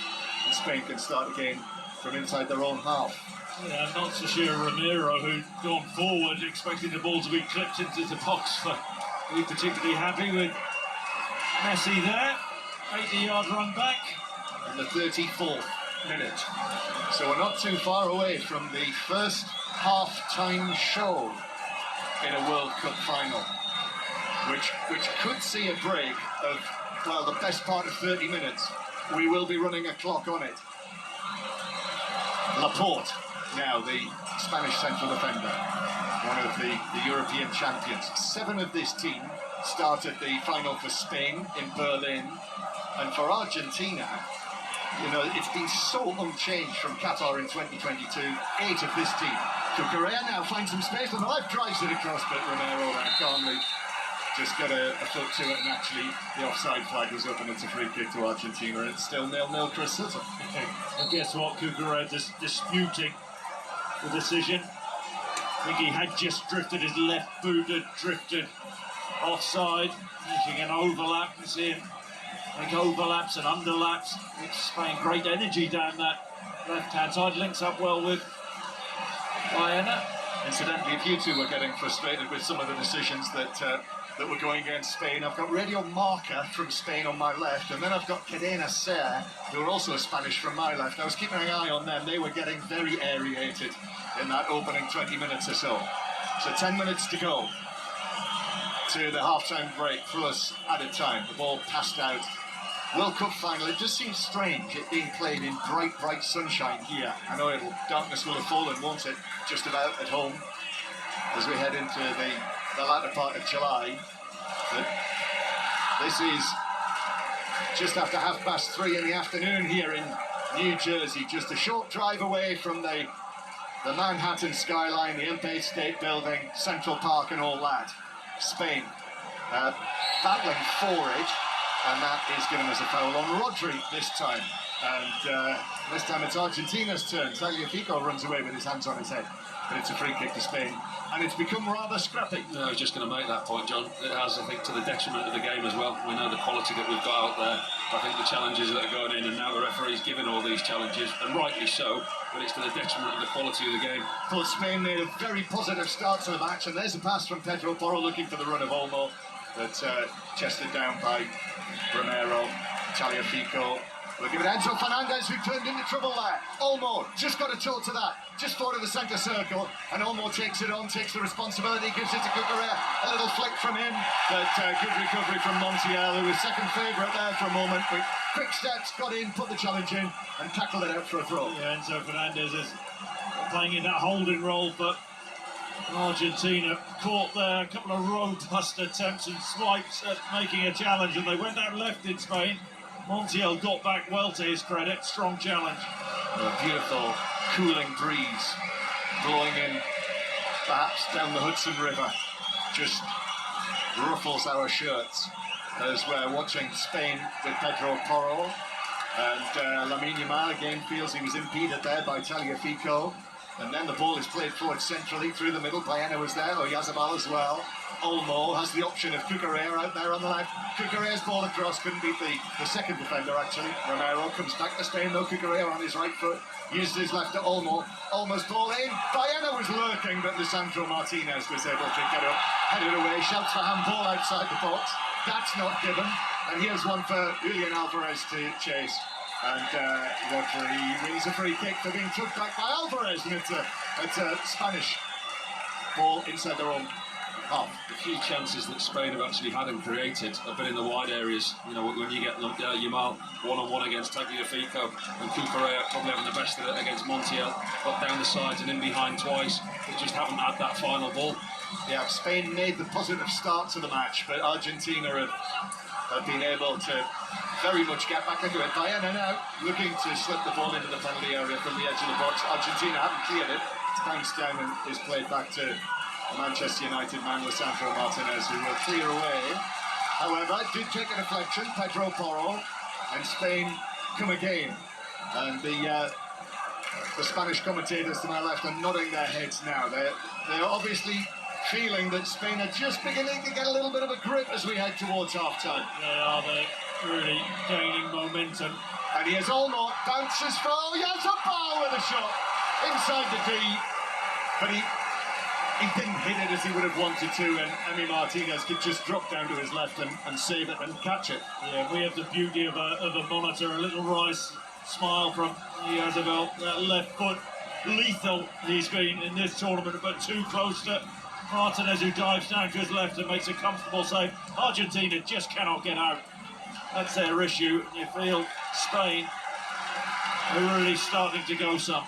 And Spain can start again from inside their own half. Yeah, I'm not so sure Romero, who'd gone forward, expecting the ball to be clipped into the box, but he's particularly happy with Messi there. 80-yard run back. In the 34th minute. So we're not too far away from the first half-time show in a World Cup final, which could see a break of, well, the best part of 30 minutes. We will be running a clock on it. Laporte, now the Spanish central defender, one of the European champions. 7 of this team started the final for Spain in Berlin. And for Argentina, it's been so unchanged from Qatar in 2022. 8 of this team. Cucurella now finds some space on the left, drives it across, but Romero there calmly just got a foot to it, and actually the offside flag was up, and it's a free kick to Argentina, and it's still 0-0 Chris Sutton. And guess what? Cucurella disputing the decision. I think he had just drifted, his left boot had drifted offside, making an overlap. You see him make overlaps and underlaps. It's Spain great energy down that left-hand side. Links up well with Baena. Incidentally, if you two were getting frustrated with some of the decisions that were going against Spain, I've got Radio Marca from Spain on my left, and then I've got Cadena Ser, who are also Spanish, from my left. I was keeping an eye on them. They were getting very aerated in that opening 20 minutes or so. So 10 minutes to go to the half-time break, plus added time. The ball passed out. World Cup final, it just seems strange it being played in bright sunshine here. I know darkness will have fallen, won't it, just about at home as we head into the latter part of July. But this is just after 3:30 in the afternoon here in New Jersey, just a short drive away from the Manhattan skyline, the Empire State Building, Central Park and all that. Spain battling for it, and that is given us a foul on Rodri this time. And this time it's Argentina's turn. Tagliafico runs away with his hands on his head, but it's a free kick to Spain, and it's become rather scrappy. No, I was just going to make that point, John. It has, I think, to the detriment of the game as well. We know the quality that we've got out there. I think the challenges that are going in, and now the referee's giving all these challenges, and rightly so, but it's to the detriment of the quality of the game. Thought Spain made a very positive start to the match, and there's a pass from Pedro Porro looking for the run of Olmo, but chested down by Romero. Tagliafico looking at Enzo Fernandez, who turned into trouble there. Olmo just got a toe to that, just forward of the centre circle, and Olmo takes it on, takes the responsibility, gives it to Cucurella. A little flick from him, but good recovery from Montiel, who was second favourite there for a moment. With quick steps, got in, put the challenge in, and tackled it out for a throw. Yeah, Enzo Fernandez is playing in that holding role, but Argentina caught there. A couple of robust attempts and swipes at making a challenge, and they went out left in Spain. Montiel got back well, to his credit. Strong challenge. A beautiful cooling breeze blowing in, perhaps down the Hudson River, just ruffles our shirts as we're watching Spain with Pedro Porro, and Lamine Yamal again feels he was impeded there by Tagliafico. And then the ball is played forward centrally through the middle. Baena was there, Oyarzabal as well. Olmo has the option of Cucurella out there on the left. Cucurella's ball across, couldn't beat the second defender actually. Romero comes back to Spain though. Cucurella on his right foot, uses his left to Olmo. Olmo's ball in. Baena was lurking, but Lisandro Martinez was able to get up, head it away, shouts for handball outside the box. That's not given. And here's one for Julian Alvarez to chase. And referee wins a free kick for being took back by Alvarez, and it's a Spanish ball inside their own half. The few chances that Spain have actually had and created have been in the wide areas. You know, when you get Yamal one-on-one against Tagliafico, and Cucurella probably having the best of it against Montiel, got down the sides and in behind twice, they just haven't had that final ball. Yeah, Spain made the positive start to the match, but Argentina have been able to very much get back into it. Baena now looking to slip the ball into the penalty area from the edge of the box. Argentina haven't cleared it. It's bounced down and is played back to Manchester United man Lisandro Martinez, who will clear away. However, did take a deflection, Pedro Porro, and Spain come again. And the Spanish commentators to my left are nodding their heads now. They're obviously feeling that Spain are just beginning to get a little bit of a grip as we head towards half-time. They're really gaining momentum. And here's Olmo, bounces for Oyarzabal with a shot inside the D, but he didn't hit it as he would have wanted to, and Emi Martinez could just drop down to his left and save it and catch it. Yeah, we have the beauty of a monitor, a little Rice smile from Oyarzabal. That left foot, lethal he's been in this tournament, but too close to Martinez, who dives down to his left and makes a comfortable save. Argentina just cannot get out. That's their issue. You feel Spain are really starting to go some.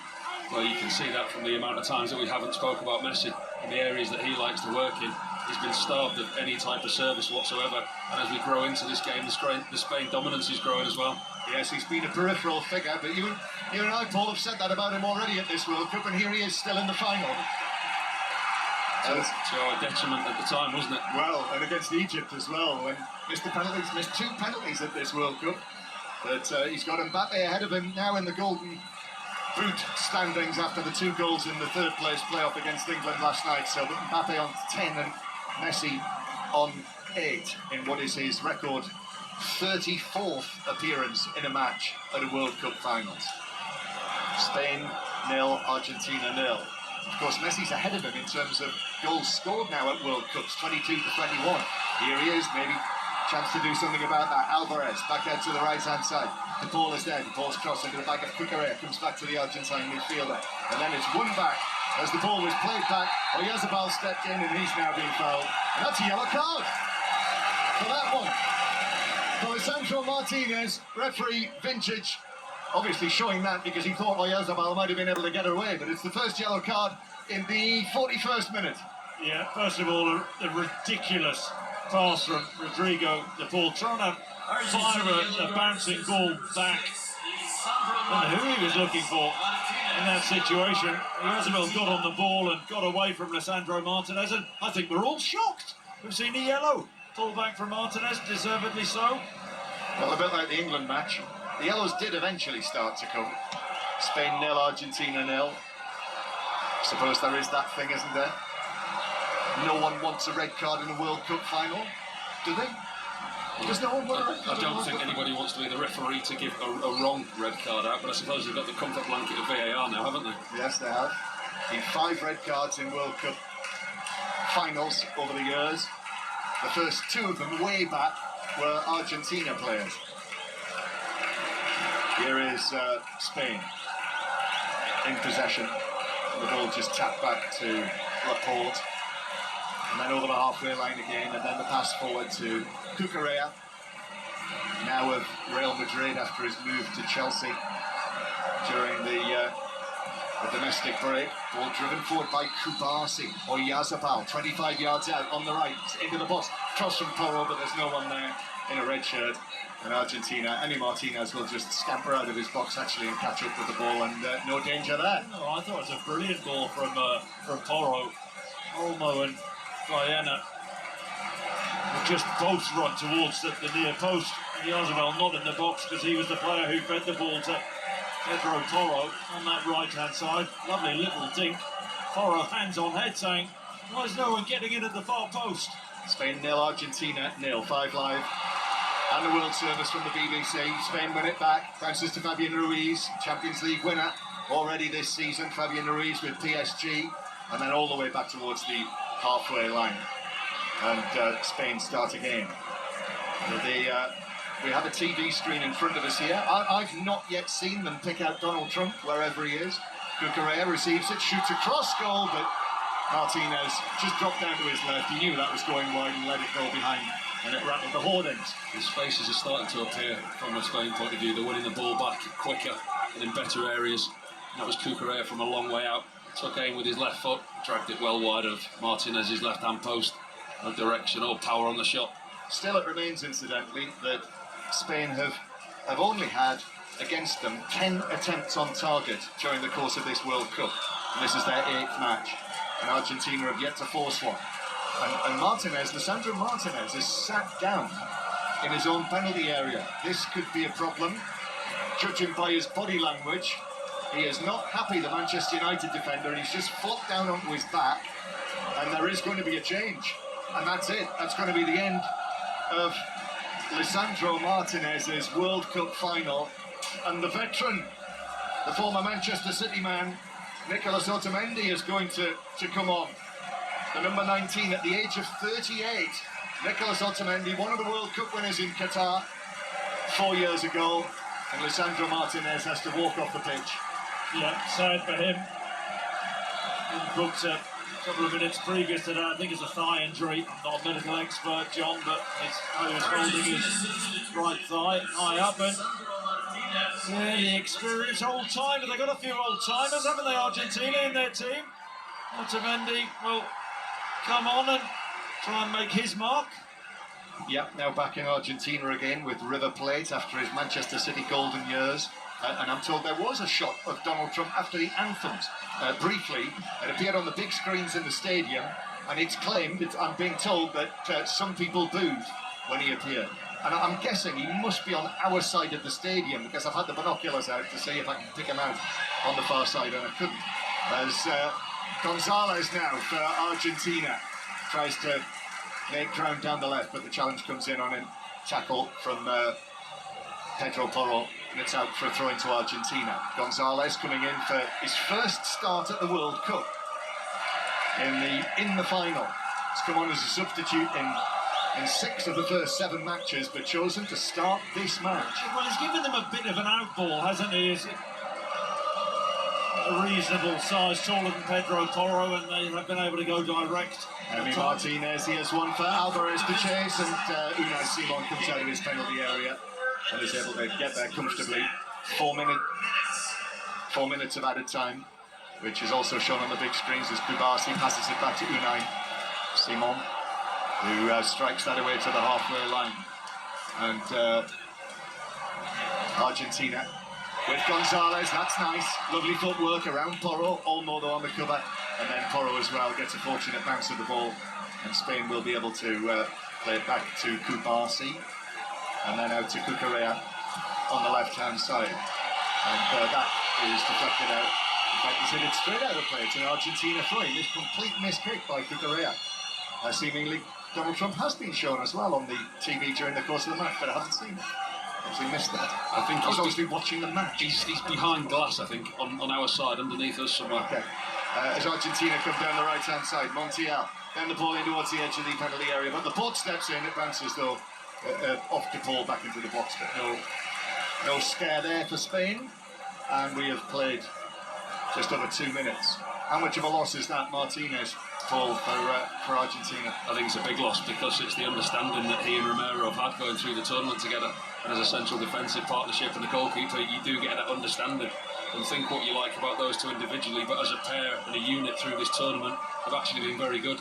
Well, you can see that from the amount of times that we haven't spoke about Messi in the areas that he likes to work in. He's been starved of any type of service whatsoever, and as we grow into this game, the Spain dominance is growing as well. Yes, he's been a peripheral figure, but you and I, Paul, have said that about him already at this World Cup, and here he is still in the final. To our detriment at the time, wasn't it? Well, and against Egypt as well, when missed two penalties at this World Cup. But he's got Mbappe ahead of him now in the Golden Boot standings after the 2 goals in the third place playoff against England last night. So Mbappe on 10 and Messi on 8 in what is his record 34th appearance in a match at a World Cup finals. Spain 0, Argentina 0. Of course, Messi's ahead of him in terms of goals scored now at World Cups, 22 to 21. Here he is, maybe chance to do something about that. Alvarez back out to the right-hand side. The ball is there. The ball's crossed into the back of Cucurella. Comes back to the Argentine midfielder. And then it's won back as the ball was played back. Oyarzabal stepped in and he's now being fouled. And that's a yellow card for that one. For Lisandro Martinez, referee vintage, obviously showing that because he thought Oyarzabal might have been able to get away. But it's the first yellow card in the 41st minute. Yeah, first of all, a ridiculous pass from Rodrigo de Paul, trying to fire a bouncing ball back. I don't know who he was looking for in that situation. Oyarzabal got on the ball and got away from Lisandro Martinez, and I think we're all shocked. We've seen a yellow pull back from Martinez, deservedly so. Well, a bit like the England match, the yellows did eventually start to come. Spain 0, Argentina 0. I suppose there is that thing, isn't there? No one wants a red card in a World Cup final, do they? Does no one want a red card? I don't think anybody wants to be the referee to give a wrong red card out, but I suppose they've got the comfort blanket of VAR now, haven't they? Yes, they have. Been 5 red cards in World Cup finals over the years. The first 2 of them, way back, were Argentina players. Here is Spain in possession. The ball just tapped back to Laporte. And then over the halfway line again, and then the pass forward to Cucurella, now of Real Madrid after his move to Chelsea during the domestic break. Ball driven forward by Kubasi. Oyarzabal, 25 yards out on the right, into the box. Cross from Porro, but there's no one there in a red shirt. And Argentina, Emi Martinez will just scamper out of his box actually and catch up with the ball, and no danger there. No, I thought it was a brilliant ball from Porro. Olmo and Baena would just both run towards the near post. Oyarzabal not in the box because he was the player who fed the ball to Pedro Porro on that right-hand side. Lovely little dink. Porro hands on head saying, why is no one getting in at the far post? Spain 0, Argentina 0, 5 live. And the World Service from the BBC. Spain win it back, bounces to Fabian Ruiz, Champions League winner already this season. Fabian Ruiz with PSG, and then all the way back towards the halfway line. And Spain start again. We have a TV screen in front of us here. I've not yet seen them pick out Donald Trump wherever he is. Cucurella receives it, shoots across goal, but Martinez just dropped down to his left. He knew that was going wide and let it go behind, and it rattled the hoardings. His faces are starting to appear from a Spain point of view. They're winning the ball back quicker and in better areas. That was Cucurella from a long way out. Took aim with his left foot, dragged it well wide of Martinez's left-hand post. No direction or power on the shot. Still, it remains, incidentally, that Spain have only had against them 10 attempts on target during the course of this World Cup. And this is their 8th match. And Argentina have yet to force one. And Martinez, Lisandro Martinez, is sat down in his own penalty area. This could be a problem. Judging by his body language, he is not happy, the Manchester United defender, and he's just flopped down onto his back. And there is going to be a change. And that's it. That's going to be the end of Lisandro Martinez's World Cup final. And the veteran, the former Manchester City man, Nicolas Otamendi, is going to come on. The number 19 at the age of 38. Nicolas Otamendi, one of the World Cup winners in Qatar 4 years ago. And Lisandro Martinez has to walk off the pitch. Yeah, sad for him. He booked a couple of minutes previous to that. I think it's a thigh injury. I'm not a medical expert, John, but he was holding his right thigh high up. And yeah, the experienced old-timer. They've got a few old-timers, haven't they, Argentina, in their team? Otamendi will come on and try and make his mark. Yep, now back in Argentina again with River Plate after his Manchester City golden years. And I'm told there was a shot of Donald Trump after the anthems. Briefly, it appeared on the big screens in the stadium, and it's claimed, I'm being told, that some people booed when he appeared. And I'm guessing he must be on our side of the stadium, because I've had the binoculars out to see if I can pick him out on the far side, and I couldn't. As Gonzalez now for Argentina tries to make ground down the left, but the challenge comes in on him. Tackle from Pedro Porro, and it's out for a throw into Argentina. Gonzalez coming in for his first start at the World Cup. in the final. He's come on as a substitute in 6 of the first 7 matches, but chosen to start this match. Well, he's given them a bit of an outball, hasn't he? Is it a reasonable size, taller than Pedro Porro, and they have been able to go direct. Emi Martinez, he has one for Alvarez to chase, and Unai Simon comes out of his penalty area and is able to get there comfortably. 4 minutes of added time, which is also shown on the big screens as Kubasi passes it back to Unai Simon, who strikes that away to the halfway line. And Argentina with Gonzalez, that's nice. Lovely footwork around Porro, Olmo though on the cover, and then Porro as well gets a fortunate bounce of the ball, and Spain will be able to play it back to Kubasi, and then out to Cucurella on the left-hand side. And that is deflected out. In fact, he's hit it straight out of play. It's an Argentina throw-in. This complete missed kick by Cucurella. Seemingly Donald Trump has been shown as well on the TV during the course of the match, but I haven't seen it. Obviously missed that. I think I was obviously watching the match. He's behind glass, I think, on our side, underneath us somewhere. Okay. As Argentina come down the right-hand side, Montiel, then the ball in towards the edge of the penalty area, but the port steps in, it bounces though off the ball back into the box, but no scare there for Spain, and we have played just over 2 minutes. How much of a loss is that, Martinez, Paul, for Argentina? I think it's a big loss because it's the understanding that he and Romero have had going through the tournament together, and as a central defensive partnership and a goalkeeper, you do get that understanding and think what you like about those two individually, but as a pair and a unit through this tournament, they've actually been very good.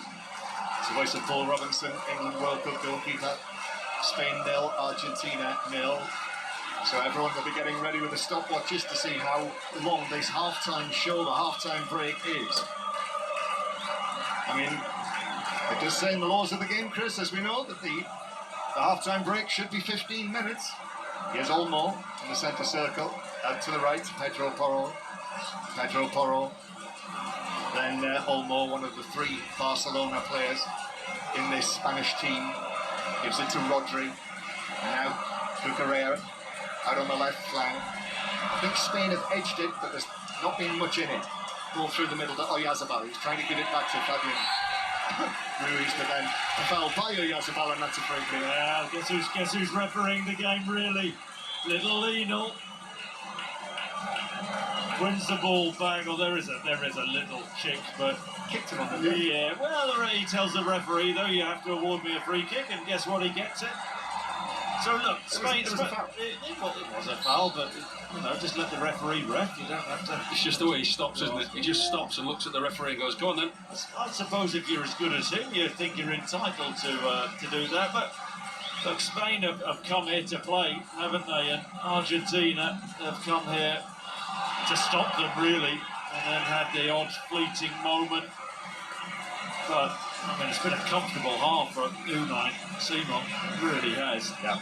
It's the voice of Paul Robinson, England World Cup goalkeeper. Spain 0, Argentina 0. So everyone will be getting ready with the stopwatches to see how long this half-time show, the half-time break is. I mean, it does say in the laws of the game, Chris, as we know, that the half-time break should be 15 minutes. Here's Olmo in the centre circle, out to the right, Pedro Porro. Then Olmo, one of the 3 Barcelona players in this Spanish team, gives it to Rodri. And now Cucurella out on the left flank. I think Spain have edged it, but there's not been much in it. Ball through the middle to Oyarzabal. He's trying to give it back to Fabian Ruiz, but then a foul by Oyarzabal, and that's a free kick. Yeah, guess who's refereeing the game really? Little Lionel wins the ball back. Oh, there is a little chick, but Kicked him on the knee. yeah. Well, he tells the referee though, you have to award me a free kick, and guess what? He gets it. So look, Spain. It was a foul. It was a foul, but just let the referee ref. You don't have to. It's just the way he stops, isn't it? He just stops and looks at the referee and goes, "Go on then." I suppose if you're as good as him, you think you're entitled to do that. But look, Spain have come here to play, haven't they? And Argentina have come here to stop them, really, and then had the odd fleeting moment. But I mean, it's been a comfortable half for Unai Simon. It really has. Yeah.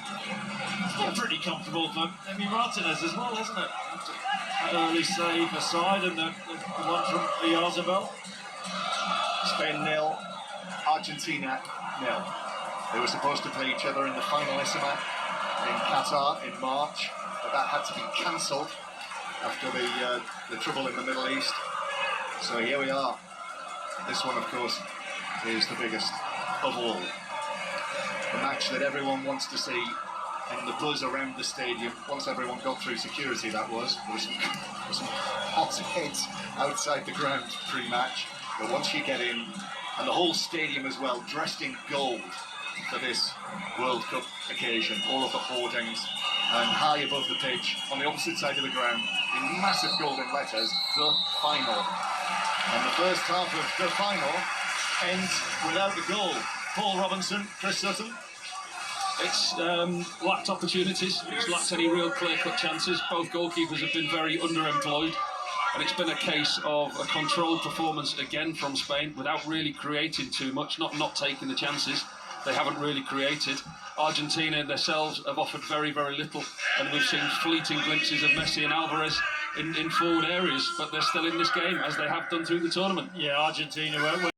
It's been pretty comfortable for Emi Martinez as well, hasn't it? That early save aside, and the one from Oyarzabal. Spain 0, Argentina 0. They were supposed to play each other in the finalissima in Qatar in March, but that had to be cancelled after the trouble in the Middle East. So here we are. This one, of course, is the biggest of all. The match that everyone wants to see, and the buzz around the stadium, once everyone got through security, that was. There was some hot heads outside the ground pre-match, but once you get in, and the whole stadium as well, dressed in gold for this World Cup occasion, all of the hoardings, and high above the pitch, on the opposite side of the ground, in massive golden letters, the final. And the first half of the final ends without a goal. Paul Robinson, Chris Sutton. It's lacked opportunities. It's lacked any real clear-cut chances. Both goalkeepers have been very underemployed, and it's been a case of a controlled performance again from Spain without really creating too much, not taking the chances. They haven't really created. Argentina themselves have offered very, very little, and we've seen fleeting glimpses of Messi and Alvarez in forward areas, but they're still in this game, as they have done through the tournament. Yeah, Argentina